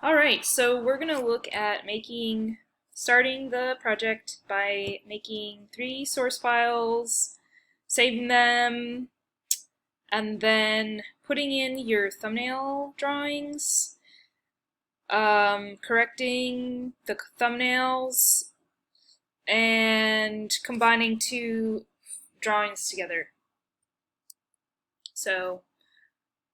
Alright, so we're going to look at starting the project by making 3 source files, saving them, and then putting in your thumbnail drawings, correcting the thumbnails, and combining 2 drawings together. So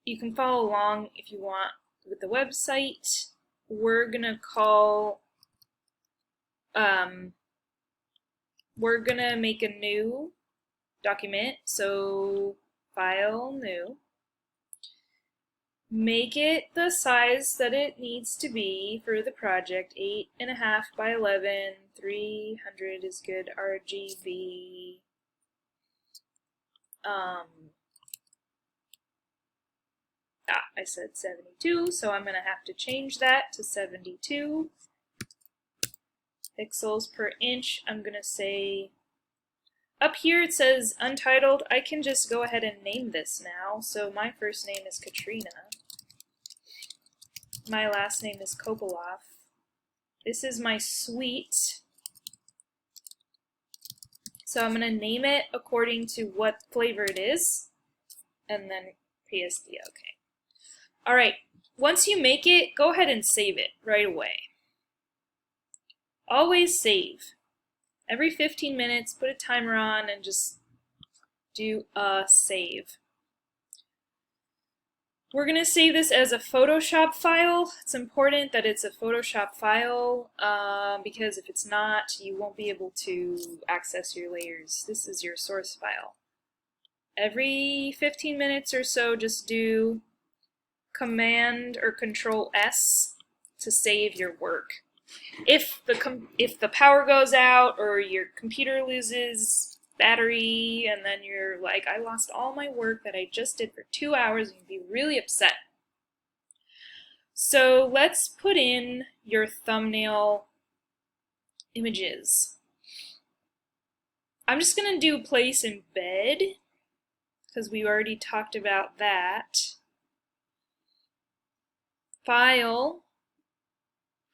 you can follow along if you want with the website. We're gonna make a new document, so file, new. Make it the size that it needs to be for the project, 8.5 by 11, 300 is good, RGB. I said 72, so I'm going to have to change that to 72 pixels per inch. I'm going to say, up here it says untitled. I can just go ahead and name this now. So my first name is Katrina. My last name is Kopoloff. This is my suite. So I'm going to name it according to what flavor it is, and then PSD, okay. Alright, once you make it, go ahead and save it right away. Always save. Every 15 minutes, put a timer on and just do a save. We're going to save this as a Photoshop file. It's important that it's a Photoshop file because if it's not, you won't be able to access your layers. This is your source file. Every 15 minutes or so, just do Command or Control S to save your work. If the power goes out or your computer loses battery and then you're like, I lost all my work that I just did for 2 hours, you'd be really upset. So let's put in your thumbnail images. I'm just going to do place embed because we already talked about that. File,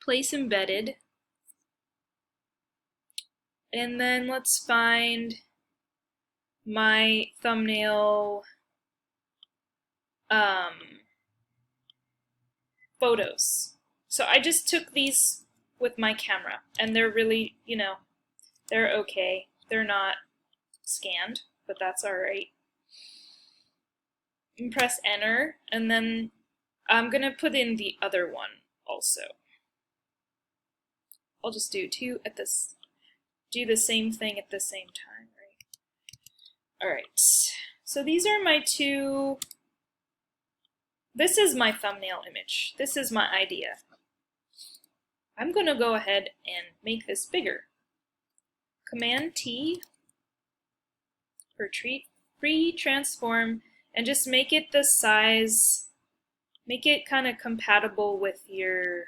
place embedded, and then let's find my thumbnail photos. So I just took these with my camera, and they're really, they're okay. They're not scanned, but that's alright. And press enter, and then I'm going to put in the other one also. I'll just do 2 at this, do the same thing at the same time, right? Alright, so these are my 2, this is my thumbnail image. This is my idea. I'm going to go ahead and make this bigger. Command T for free transform, and just make it the size, make it kind of compatible with your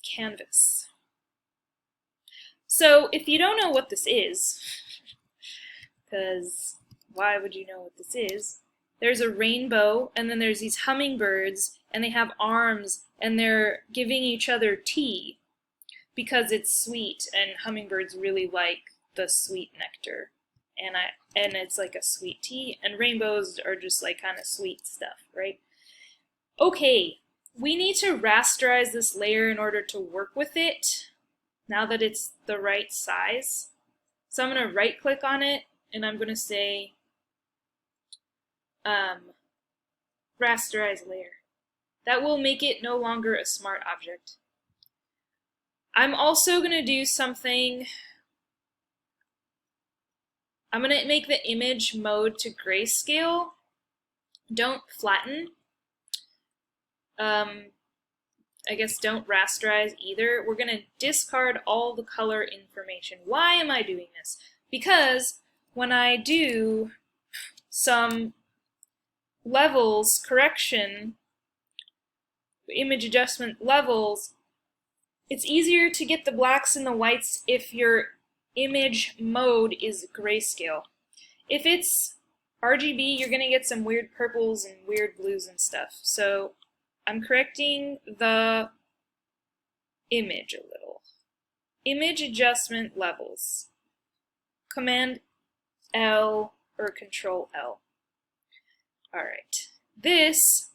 canvas. So if you don't know what this is, because why would you know what this is? There's a rainbow, and then there's these hummingbirds, and they have arms, and they're giving each other tea because it's sweet, and hummingbirds really like the sweet nectar. And it's like a sweet tea, and rainbows are just like kind of sweet stuff, right? Okay, we need to rasterize this layer in order to work with it now that it's the right size. So I'm going to right click on it, and I'm going to say rasterize layer. That will make it no longer a smart object. I'm also going to do something. I'm going to make the image mode to grayscale. Don't flatten. I guess don't rasterize either. We're going to discard all the color information. Why am I doing this? Because when I do some levels correction, image adjustment levels, it's easier to get the blacks and the whites if your image mode is grayscale. If it's RGB, you're going to get some weird purples and weird blues and stuff. So I'm correcting the image a little. Image adjustment levels. Command L or Control L. Alright. This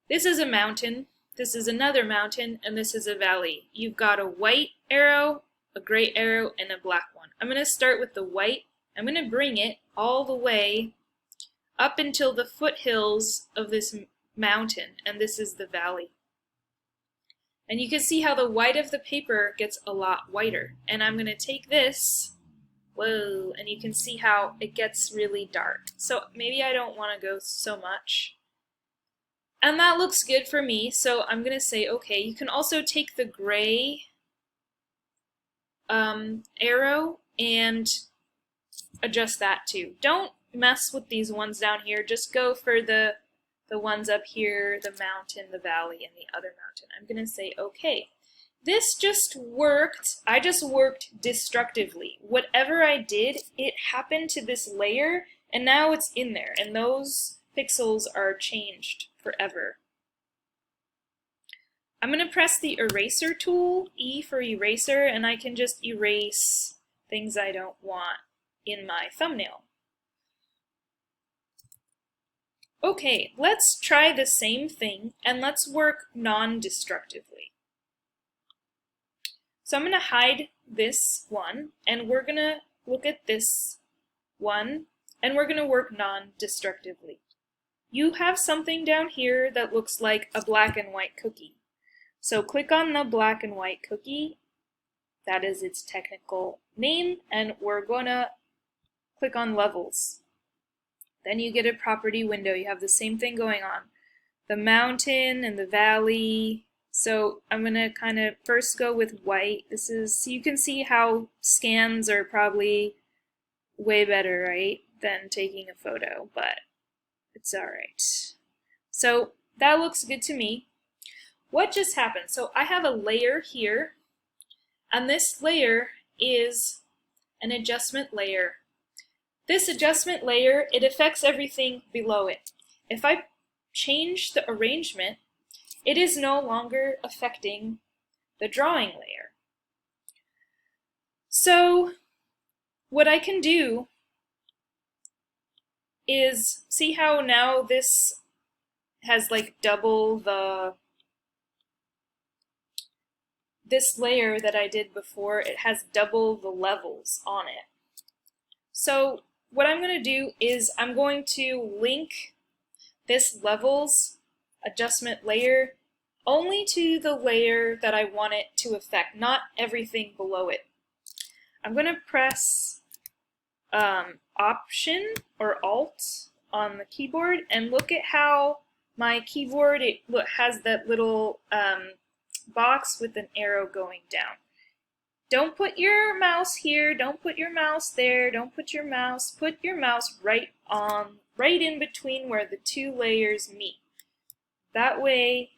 is a mountain, this is another mountain, and this is a valley. You've got a white arrow, a gray arrow, and a black one. I'm going to start with the white. I'm going to bring it all the way up until the foothills of this mountain, and this is the valley. And you can see how the white of the paper gets a lot whiter. And I'm going to take this, whoa, and you can see how it gets really dark. So maybe I don't want to go so much. And that looks good for me, so I'm going to say okay. You can also take the gray arrow and adjust that too. Don't mess with these ones down here. Just go for the ones up here, the mountain, the valley, and the other mountain. I'm going to say okay. This just worked. I just worked destructively. Whatever I did, it happened to this layer, and now it's in there, and those pixels are changed forever. I'm going to press the eraser tool, E for eraser, and I can just erase things I don't want in my thumbnail. Okay, let's try the same thing, and let's work non-destructively. So I'm going to hide this one, and we're going to look at this one, and we're going to work non-destructively. You have something down here that looks like a black and white cookie. So click on the black and white cookie. That is its technical name, and we're going to click on levels. Then you get a property window. You have the same thing going on. The mountain and the valley. So I'm going to kind of first go with white. This is, so you can see how scans are probably way better, right, than taking a photo, but it's alright. So that looks good to me. What just happened? So I have a layer here, and this layer is an adjustment layer. This adjustment layer, it affects everything below it. If I change the arrangement, it is no longer affecting the drawing layer. So what I can do is, see how now this has like double this layer that I did before, it has double the levels on it. So what I'm going to do is I'm going to link this levels adjustment layer only to the layer that I want it to affect, not everything below it. I'm going to press Option or Alt on the keyboard, and look at how my keyboard, it has that little box with an arrow going down. Don't put your mouse here, don't put your mouse there, don't put your mouse right in between where the two layers meet. That way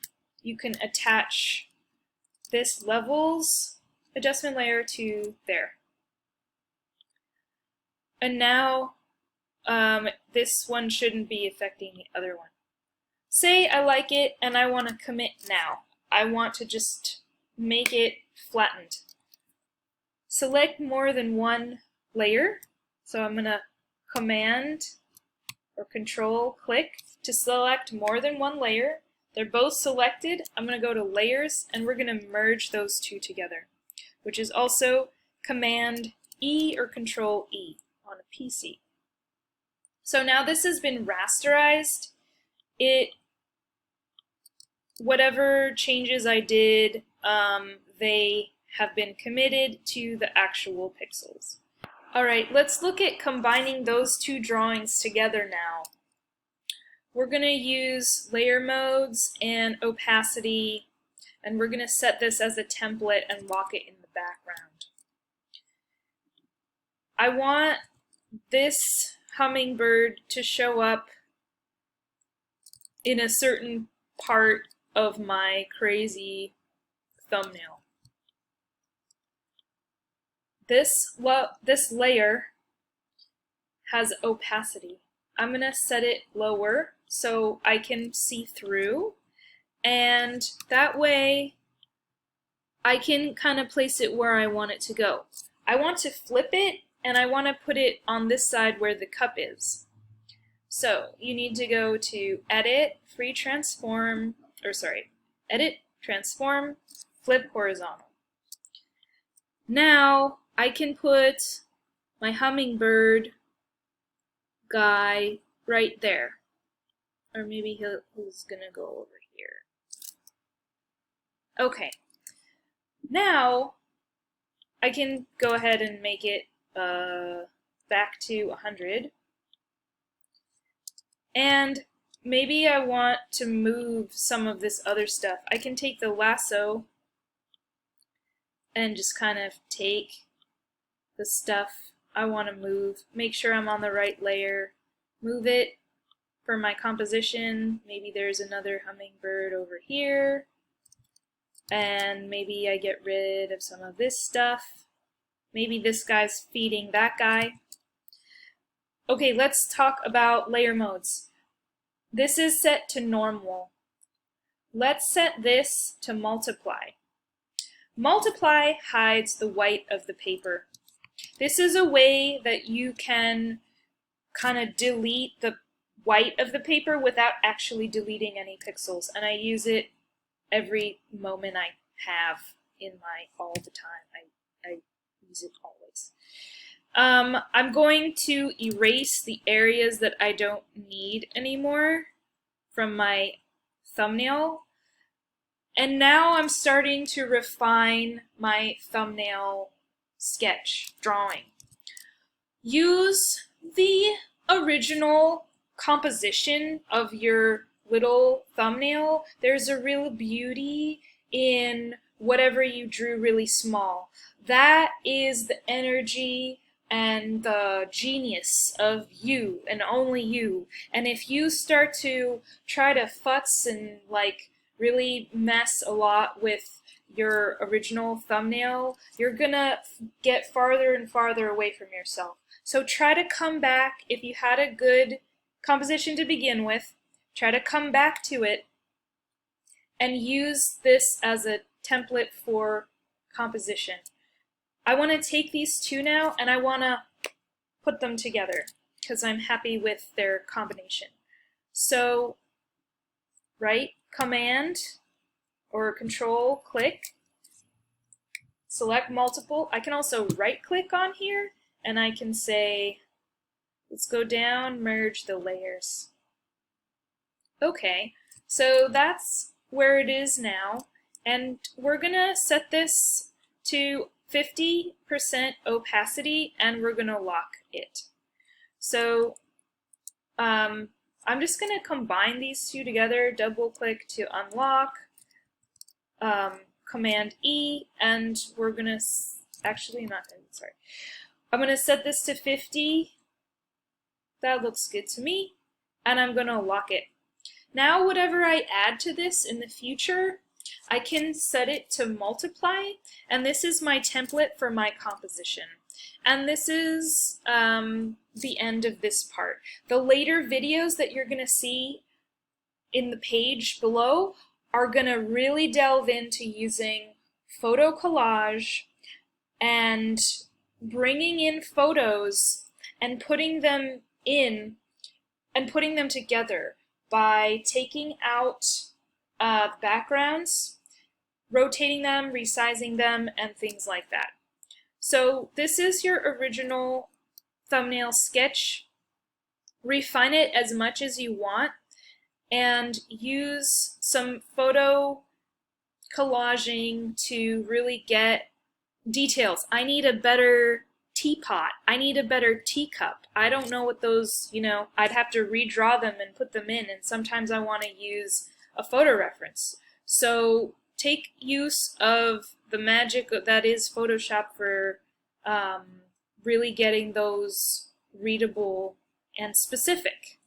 you can attach this levels adjustment layer to there. And now this one shouldn't be affecting the other one. Say I like it and I want to commit now. I want to just make it flattened. Select more than one layer. So I'm going to Command or Control click to select more than one layer. They're both selected. I'm going to go to Layers, and we're going to merge those two together, which is also Command E or Control E on a PC. So now this has been rasterized. Whatever changes I did, they have been committed to the actual pixels. Alright, let's look at combining those two drawings together now. We're going to use layer modes and opacity, and we're going to set this as a template and lock it in the background. I want this hummingbird to show up in a certain part of my crazy thumbnail. This layer has opacity. I'm going to set it lower so I can see through, and that way I can kind of place it where I want it to go. I want to flip it, and I want to put it on this side where the cup is. So you need to go to Edit, Free Transform, Edit, Transform, Flip Horizontal. Now I can put my hummingbird guy right there. Or maybe he's gonna go over here. Okay. Now I can go ahead and make it back to 100. And maybe I want to move some of this other stuff. I can take the lasso and just kind of take the stuff I want to move, make sure I'm on the right layer, move it for my composition. Maybe there's another hummingbird over here, and maybe I get rid of some of this stuff. Maybe this guy's feeding that guy. Okay, let's talk about layer modes. This is set to normal. Let's set this to multiply. Multiply hides the white of the paper. This is a way that you can kind of delete the white of the paper without actually deleting any pixels, and I use it every moment I have in all the time. I use it always. I'm going to erase the areas that I don't need anymore from my thumbnail. And now I'm starting to refine my thumbnail sketch drawing. Use the original composition of your little thumbnail. There's a real beauty in whatever you drew really small. That is the energy and the genius of you and only you. And if you start to try to futz and really mess a lot with your original thumbnail, you're gonna get farther and farther away from yourself. So try to come back. If you had a good composition to begin with, try to come back to it and use this as a template for composition. I want to take these two now and I want to put them together because I'm happy with their combination. So right Command or Control click, select multiple. I can also right click on here and I can say, let's go down, merge the layers. Okay, so that's where it is now, and we're gonna set this to 50% opacity and we're gonna lock it. So I'm just going to combine these two together, double click to unlock, Command E, and we're going to, actually not, sorry. I'm going to set this to 50. That looks good to me, and I'm going to lock it. Now whatever I add to this in the future, I can set it to multiply, and this is my template for my composition. And this is the end of this part. The later videos that you're going to see in the page below are going to really delve into using photo collage and bringing in photos and putting them in and putting them together by taking out backgrounds, rotating them, resizing them, and things like that. So this is your original thumbnail sketch. Refine it as much as you want and use some photo collaging to really get details. I need a better teapot. I need a better teacup. I don't know what those, I'd have to redraw them and put them in, and sometimes I want to use a photo reference. So take use of the magic that is Photoshop for really getting those readable and specific.